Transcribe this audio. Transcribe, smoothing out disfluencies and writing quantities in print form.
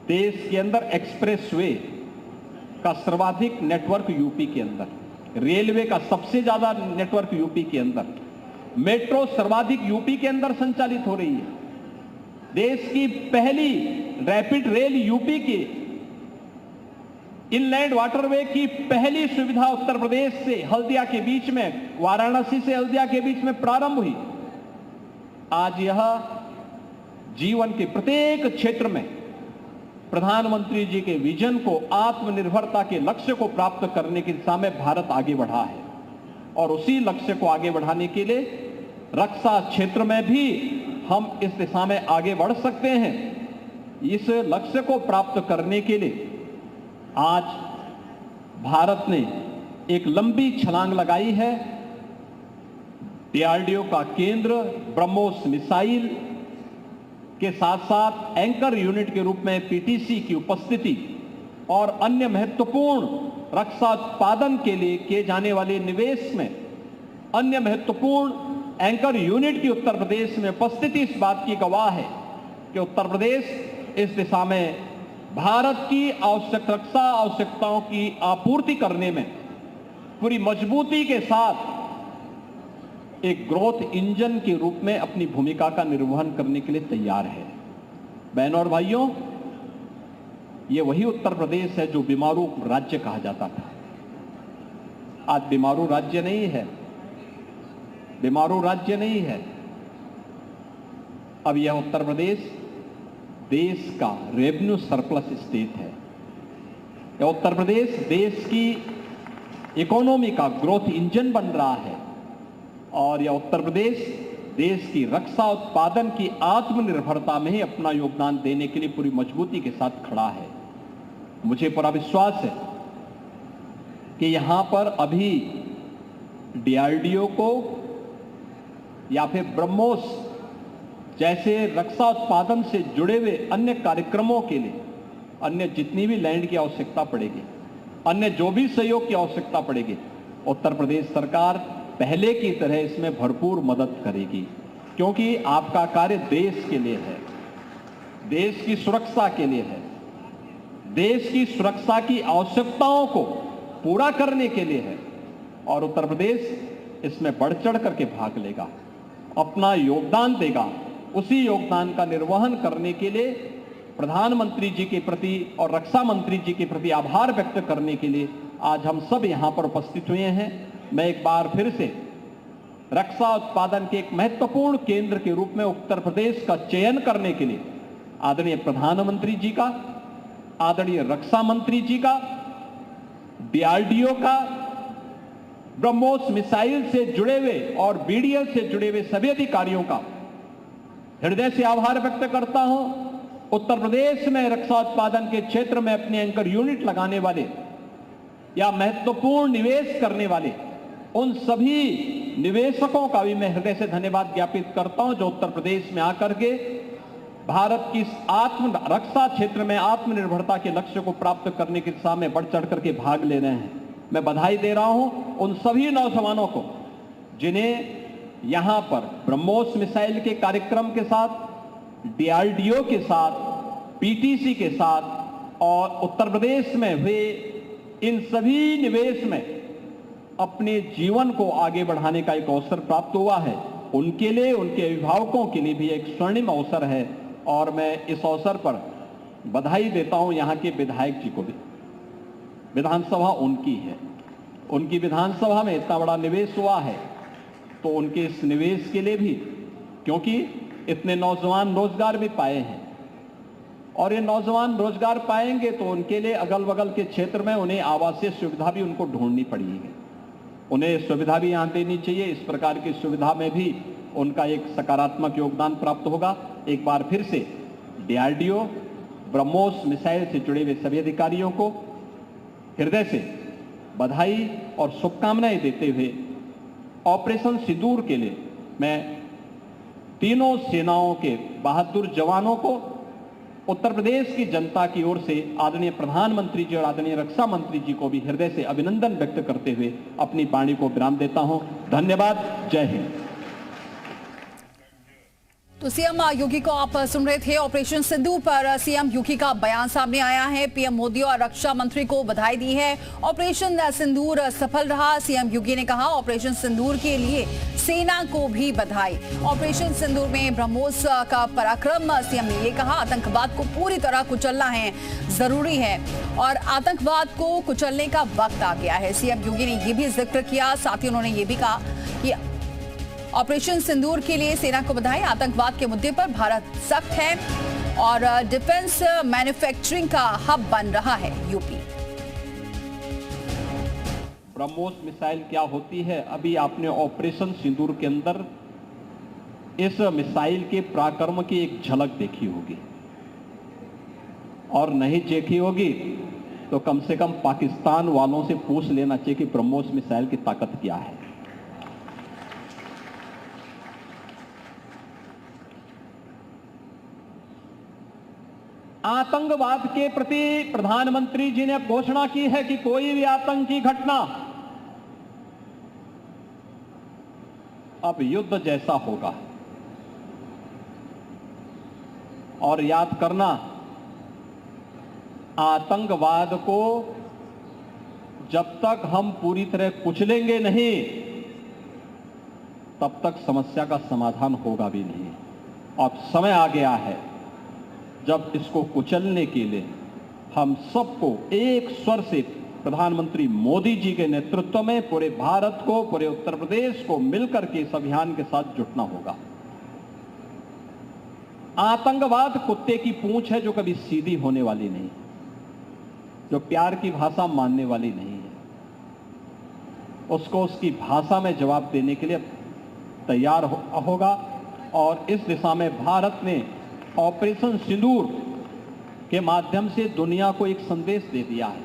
देश के अंदर एक्सप्रेसवे का सर्वाधिक नेटवर्क यूपी के अंदर, रेलवे का सबसे ज्यादा नेटवर्क यूपी के अंदर, मेट्रो सर्वाधिक यूपी के अंदर संचालित हो रही है। देश की पहली रैपिड रेल यूपी की, इनलैंड वाटरवे की पहली सुविधा उत्तर प्रदेश से हल्दिया के बीच में, वाराणसी से हल्दिया के बीच में प्रारंभ हुई। आज यह जीवन के प्रत्येक क्षेत्र में प्रधानमंत्री जी के विजन को, आत्मनिर्भरता के लक्ष्य को प्राप्त करने की दिशा में भारत आगे बढ़ा है। और उसी लक्ष्य को आगे बढ़ाने के लिए रक्षा क्षेत्र में भी हम इस दिशा में आगे बढ़ सकते हैं। इस लक्ष्य को प्राप्त करने के लिए आज भारत ने एक लंबी छलांग लगाई है। डीआरडीओ का केंद्र ब्रह्मोस मिसाइल के साथ साथ एंकर यूनिट के रूप में पीटीसी की उपस्थिति और अन्य महत्वपूर्ण रक्षा उत्पादन के लिए किए जाने वाले निवेश में अन्य महत्वपूर्ण एंकर यूनिट की उत्तर प्रदेश में उपस्थिति इस बात की गवाह है कि उत्तर प्रदेश इस दिशा में भारत की रक्षा आवश्यकताओं की आपूर्ति करने में पूरी मजबूती के साथ एक ग्रोथ इंजन के रूप में अपनी भूमिका का निर्वहन करने के लिए तैयार है। बहनों और भाइयों, ये वही उत्तर प्रदेश है जो बीमारू राज्य कहा जाता था। आज बीमारू राज्य नहीं है, बीमारू राज्य नहीं है। अब यह उत्तर प्रदेश देश का रेवेन्यू सरप्लस स्टेट है। यह उत्तर प्रदेश देश की इकोनॉमी का ग्रोथ इंजन बन रहा है और यह उत्तर प्रदेश देश की रक्षा उत्पादन की आत्मनिर्भरता में ही अपना योगदान देने के लिए पूरी मजबूती के साथ खड़ा है। मुझे पूरा विश्वास है कि यहां पर अभी डीआरडीओ को या फिर ब्रह्मोस जैसे रक्षा उत्पादन से जुड़े हुए अन्य कार्यक्रमों के लिए अन्य जितनी भी लैंड की आवश्यकता पड़ेगी, अन्य जो भी सहयोग की आवश्यकता पड़ेगी, उत्तर प्रदेश सरकार पहले की तरह इसमें भरपूर मदद करेगी। क्योंकि आपका कार्य देश के लिए है, देश की सुरक्षा के लिए है, देश की सुरक्षा की आवश्यकताओं को पूरा करने के लिए है और उत्तर प्रदेश इसमें बढ़ चढ़ करके भाग लेगा, अपना योगदान देगा। उसी योगदान का निर्वहन करने के लिए प्रधानमंत्री जी के प्रति और रक्षा मंत्री जी के प्रति आभार व्यक्त करने के लिए आज हम सब यहां पर उपस्थित हुए हैं। मैं एक बार फिर से रक्षा उत्पादन के एक महत्वपूर्ण केंद्र के रूप में उत्तर प्रदेश का चयन करने के लिए आदरणीय प्रधानमंत्री जी का, आदरणीय रक्षा मंत्री जी का, डीआरडीओ का, ब्रह्मोस मिसाइल से जुड़े हुए और बीडीएल से जुड़े हुए सभी अधिकारियों का हृदय से आभार व्यक्त करता हूं। उत्तर प्रदेश में रक्षा उत्पादन के क्षेत्र में अपने एंकर यूनिट लगाने वाले या महत्वपूर्ण निवेश करने वाले उन सभी निवेशकों का भी मैं हृदय से धन्यवाद ज्ञापित करता हूं जो उत्तर प्रदेश में आकर के भारत की रक्षा क्षेत्र में आत्मनिर्भरता के लक्ष्य को प्राप्त करने की दिशा में बढ़ चढ़ करके भाग ले रहे हैं। मैं बधाई दे रहा हूं उन सभी नौजवानों को जिन्हें यहां पर ब्रह्मोस मिसाइल के कार्यक्रम के साथ, डीआरडीओ के साथ, पीटीसी के साथ और उत्तर प्रदेश में हुए इन सभी निवेश में अपने जीवन को आगे बढ़ाने का एक अवसर प्राप्त हुआ है। उनके लिए, उनके अभिभावकों के लिए भी एक स्वर्णिम अवसर है और मैं इस अवसर पर बधाई देता हूं यहां के विधायक जी को भी। विधानसभा उनकी है, उनकी विधानसभा में इतना बड़ा निवेश हुआ है तो उनके इस निवेश के लिए भी, क्योंकि इतने नौजवान रोजगार भी पाए हैं और ये नौजवान रोजगार पाएंगे तो उनके लिए अगल बगल के क्षेत्र में उन्हें आवासीय सुविधा भी उनको ढूंढनी पड़ेगी, उन्हें सुविधा भी यहां देनी चाहिए। इस प्रकार की सुविधा में भी उनका एक सकारात्मक योगदान प्राप्त होगा। एक बार फिर से डीआरडीओ, ब्रह्मोस मिसाइल से जुड़े हुए सभी अधिकारियों को हृदय से बधाई और शुभकामनाएं देते हुए ऑपरेशन सिंदूर के लिए मैं तीनों सेनाओं के बहादुर जवानों को उत्तर प्रदेश की जनता की ओर से आदरणीय प्रधानमंत्री जी और आदरणीय रक्षा मंत्री जी को भी हृदय से अभिनंदन व्यक्त करते हुए अपनी वाणी को विराम देता हूं। धन्यवाद। जय हिंद। तो सीएम योगी को आप सुन रहे थे। ऑपरेशन सिंदूर पर सीएम योगी का बयान सामने आया है। पीएम मोदी और रक्षा मंत्री को बधाई दी है। ऑपरेशन सिंदूर सफल रहा। सीएम योगी ने कहा ऑपरेशन सिंदूर के लिए सेना को भी बधाई। ऑपरेशन सिंदूर में ब्रह्मोस का पराक्रम, सीएम ने ये कहा आतंकवाद को पूरी तरह कुचलना है जरूरी है और आतंकवाद को कुचलने का वक्त आ गया है। सीएम योगी ने ये भी जिक्र किया। साथ ही उन्होंने ये भी कहा कि ऑपरेशन सिंदूर के लिए सेना को बधाई। आतंकवाद के मुद्दे पर भारत सख्त है और डिफेंस मैन्युफैक्चरिंग का हब बन रहा है यूपी। ब्रह्मोस मिसाइल क्या होती है, अभी आपने ऑपरेशन सिंदूर के अंदर इस मिसाइल के पराक्रम की एक झलक देखी होगी और नहीं देखी होगी तो कम से कम पाकिस्तान वालों से पूछ लेना चाहिए कि ब्रह्मोस मिसाइल की ताकत क्या है। आतंकवाद के प्रति प्रधानमंत्री जी ने घोषणा की है कि कोई भी आतंकी घटना अब युद्ध जैसा होगा। और याद करना, आतंकवाद को जब तक हम पूरी तरह कुचलेंगे नहीं तब तक समस्या का समाधान होगा भी नहीं। अब समय आ गया है जब इसको कुचलने के लिए हम सबको एक स्वर से प्रधानमंत्री मोदी जी के नेतृत्व में पूरे भारत को, पूरे उत्तर प्रदेश को मिलकर के इस अभियान के साथ जुटना होगा। आतंकवाद कुत्ते की पूंछ है जो कभी सीधी होने वाली नहीं, जो प्यार की भाषा मानने वाली नहीं है। उसको उसकी भाषा में जवाब देने के लिए तैयार होगा और इस दिशा में भारत ने ऑपरेशन सिंदूर के माध्यम से दुनिया को एक संदेश दे दिया है